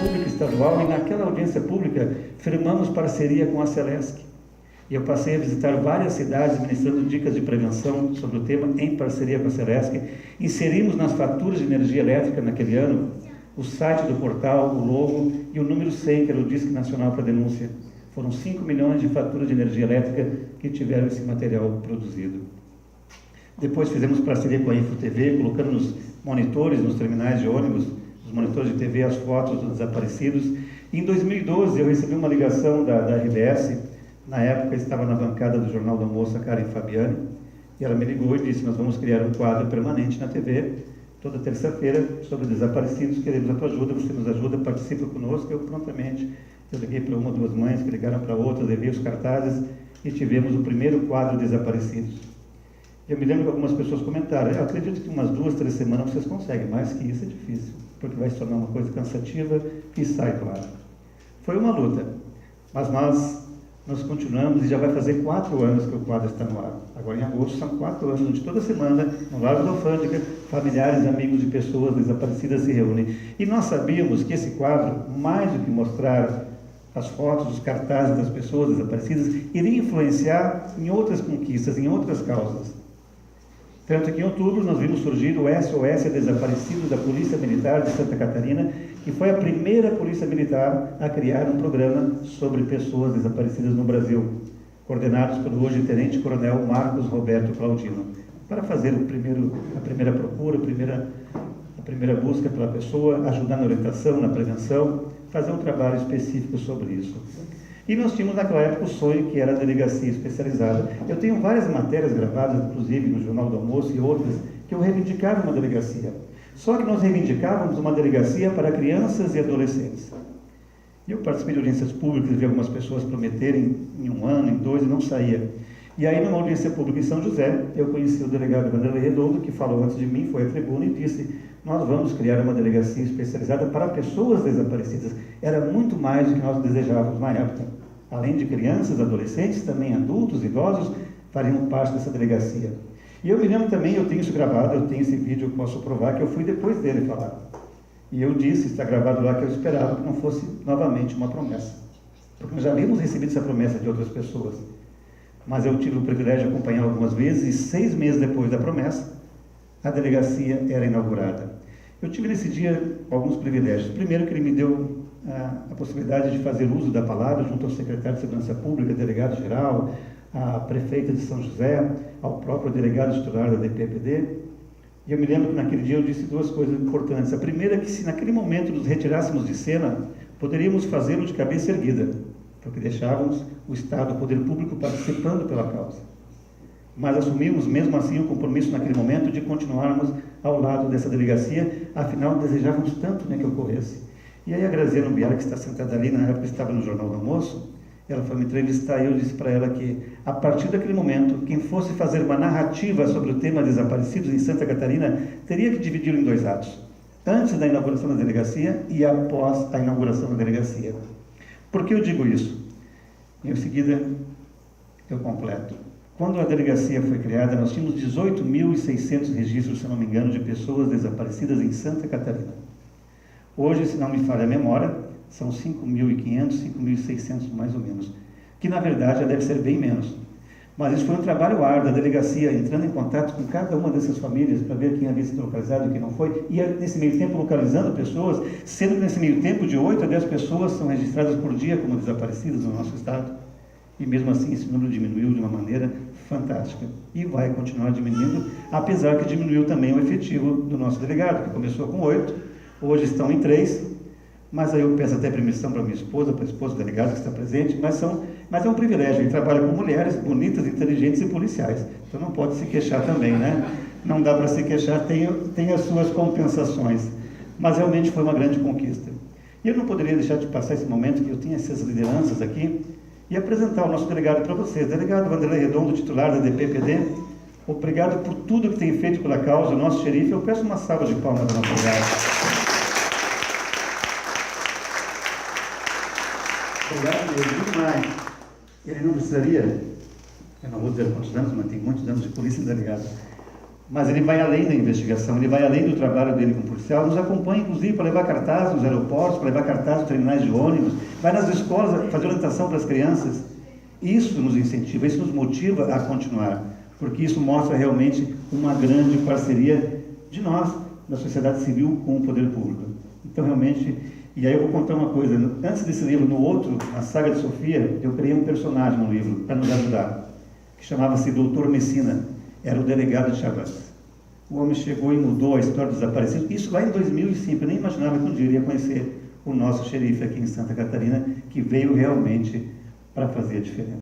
pública estadual e naquela audiência pública firmamos parceria com a Celesc. E eu passei a visitar várias cidades ministrando dicas de prevenção sobre o tema em parceria com a Celesc. Inserimos nas faturas de energia elétrica naquele ano o site do portal, o logo e o número 100, que era o Disque Nacional para Denúncia. Foram 5 milhões de faturas de energia elétrica que tiveram esse material produzido. Depois fizemos parceria com a InfoTV, colocando nos monitores, nos terminais de ônibus, nos monitores de TV, as fotos dos desaparecidos. E em 2012 eu recebi uma ligação da RBS, na época estava na bancada do Jornal do Almoço a Karen Fabiani, e ela me ligou e disse: nós vamos criar um quadro permanente na TV, toda terça-feira, sobre desaparecidos, queremos a tua ajuda, você nos ajuda, participa conosco. Eu prontamente, eu liguei para uma ou duas mães, que ligaram para outras, levei os cartazes e tivemos o primeiro quadro Desaparecidos. Eu me lembro que algumas pessoas comentaram: eu acredito que umas 2, 3 semanas vocês conseguem, mais que isso é difícil, porque vai se tornar uma coisa cansativa e sai, claro. Foi uma luta, mas nós continuamos e já vai fazer 4 anos que o quadro está no ar. Agora em agosto são 4 anos, onde toda semana, no Largo da Alfândega, familiares e amigos de pessoas desaparecidas se reúnem. E nós sabíamos que esse quadro, mais do que mostrar as fotos, os cartazes das pessoas desaparecidas, iria influenciar em outras conquistas, em outras causas. Tanto que em outubro nós vimos surgir o SOS Desaparecidos da Polícia Militar de Santa Catarina, que foi a primeira polícia militar a criar um programa sobre pessoas desaparecidas no Brasil, coordenados pelo hoje tenente-coronel Marcos Roberto Claudino, para fazer a primeira procura, a primeira busca pela pessoa, ajudar na orientação, na prevenção, fazer um trabalho específico sobre isso. E nós tínhamos naquela época o sonho que era a delegacia especializada. Eu tenho várias matérias gravadas, inclusive no Jornal do Almoço e outras, que eu reivindicava uma delegacia. Só que nós reivindicávamos uma delegacia para crianças e adolescentes. E eu participei de audiências públicas, vi algumas pessoas prometerem em 1 ano, em 2, e não saía. E aí, numa audiência pública em São José, eu conheci o delegado Vanderlei Redondo, que falou antes de mim, foi à tribuna e disse: nós vamos criar uma delegacia especializada para pessoas desaparecidas. Era muito mais do que nós desejávamos na época. Além de crianças, adolescentes, também adultos, idosos, fariam parte dessa delegacia. E eu me lembro também, eu tenho isso gravado, eu tenho esse vídeo, eu posso provar que eu fui depois dele falar. E eu disse, está gravado lá, que eu esperava que não fosse novamente uma promessa. Porque nós já havíamos recebido essa promessa de outras pessoas. Mas eu tive o privilégio de acompanhar algumas vezes, e 6 meses depois da promessa, a delegacia era inaugurada. Eu tive nesse dia alguns privilégios. Primeiro, que ele me deu a possibilidade de fazer uso da palavra junto ao secretário de Segurança Pública, delegado-geral, à prefeita de São José, ao próprio delegado titular da DPPD. E eu me lembro que naquele dia eu disse 2 coisas importantes. A primeira é que, se naquele momento nos retirássemos de cena, poderíamos fazê-lo de cabeça erguida, porque deixávamos o Estado, o poder público, participando pela causa. Mas assumimos mesmo assim o compromisso naquele momento de continuarmos ao lado dessa delegacia, afinal desejávamos tanto, né, que ocorresse. E aí a Graziano Biara, que está sentada ali, na época estava no Jornal do Almoço, ela foi me entrevistar e eu disse para ela que, a partir daquele momento, quem fosse fazer uma narrativa sobre o tema desaparecidos em Santa Catarina, teria que dividi-lo em 2 atos, antes da inauguração da delegacia e após a inauguração da delegacia. Por que eu digo isso? Em seguida, eu completo. Quando a delegacia foi criada, nós tínhamos 18.600 registros, se não me engano, de pessoas desaparecidas em Santa Catarina. Hoje, se não me falha a memória, são 5.500, 5.600 mais ou menos, que na verdade já deve ser bem menos. Mas isso foi um trabalho árduo, a delegacia entrando em contato com cada uma dessas famílias para ver quem havia sido localizado e quem não foi, e nesse meio tempo localizando pessoas, sendo que nesse meio tempo de 8 a 10 pessoas são registradas por dia como desaparecidas no nosso estado. E mesmo assim esse número diminuiu de uma maneira fantástica. E vai continuar diminuindo, apesar que diminuiu também o efetivo do nosso delegado, que começou com 8, hoje estão em 3, mas aí eu peço até permissão para minha esposa, para a esposa do delegado que está presente, mas é um privilégio, ele trabalha com mulheres bonitas, inteligentes e policiais, então não pode se queixar também, né? Não dá para se queixar, tem as suas compensações, mas realmente foi uma grande conquista. E eu não poderia deixar de passar esse momento que eu tinha essas lideranças aqui, e apresentar o nosso delegado para vocês. Delegado Vanderlei Redondo, titular da DPPD, obrigado por tudo que tem feito pela causa, o nosso xerife. Eu peço uma salva de palmas para o nosso delegado. Obrigado, eu digo mais. Ele não precisaria, eu não vou dizer quantos anos, mas tem muitos anos de polícia, delegado. Mas ele vai além da investigação, ele vai além do trabalho dele como policial, nos acompanha, inclusive, para levar cartazes nos aeroportos, para levar cartazes nos terminais de ônibus, vai nas escolas fazer orientação para as crianças. Isso nos incentiva, isso nos motiva a continuar, porque isso mostra realmente uma grande parceria de nós, da sociedade civil, com o poder público. Então, realmente, e aí eu vou contar uma coisa, antes desse livro, no outro, a Saga de Sofia, eu criei um personagem no livro, para nos ajudar, que chamava-se Doutor Messina, era o delegado de Chagas. O homem chegou e mudou a história dos desaparecidos, isso lá em 2005, eu nem imaginava que um dia eu iria conhecer o nosso xerife aqui em Santa Catarina, que veio realmente para fazer a diferença.